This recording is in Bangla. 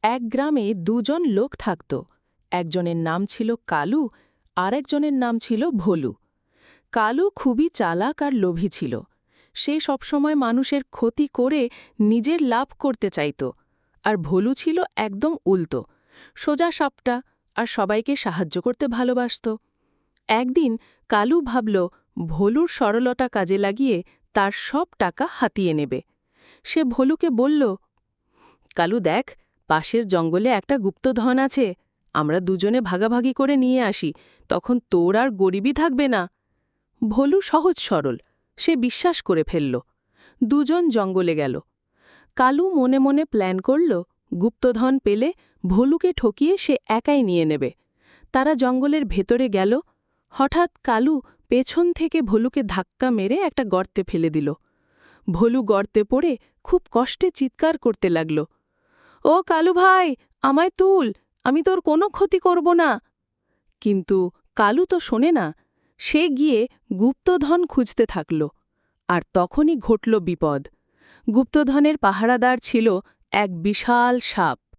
এক গ্রামে দুজন লোক থাকত। একজনের নাম ছিল কালু, আর একজনের নাম ছিল ভোলু। কালু খুবই চালাক আর লোভী ছিল। সে সবসময় মানুষের ক্ষতি করে নিজের লাভ করতে চাইত। আর ভোলু ছিল একদম উল্টো, সোজা সাপটা, আর সবাইকে সাহায্য করতে ভালোবাসত। একদিন কালু ভাবল ভোলুর সরলতা কাজে লাগিয়ে তার সব টাকা হাতিয়ে নেবে। সে ভোলুকে বলল, কালু দেখ, পাশের জঙ্গলে একটা গুপ্তধন আছে, আমরা দুজনে ভাগাভাগি করে নিয়ে আসি, তখন তোর আর গরিবই থাকবে না। ভোলু সহজ সরল, সে বিশ্বাস করে ফেলল। দুজন জঙ্গলে গেল। কালু মনে মনে প্ল্যান করল, গুপ্তধন পেলে ভোলুকে ঠকিয়ে সে একাই নিয়ে নেবে। তারা জঙ্গলের ভেতরে গেল। হঠাৎ কালু পেছন থেকে ভোলুকে ধাক্কা মেরে একটা গর্তে ফেলে দিল। ভোলু গর্তে পড়ে খুব কষ্টে চিৎকার করতে লাগল, ও কালু ভাই, আমায় তুল, আমি তোর কোনো ক্ষতি করব না। কিন্তু কালু তো শোনে না। সে গিয়ে গুপ্তধন খুঁজতে থাকল। আর তখনই ঘটল বিপদ। গুপ্তধনের পাহারাদার ছিল এক বিশাল সাপ।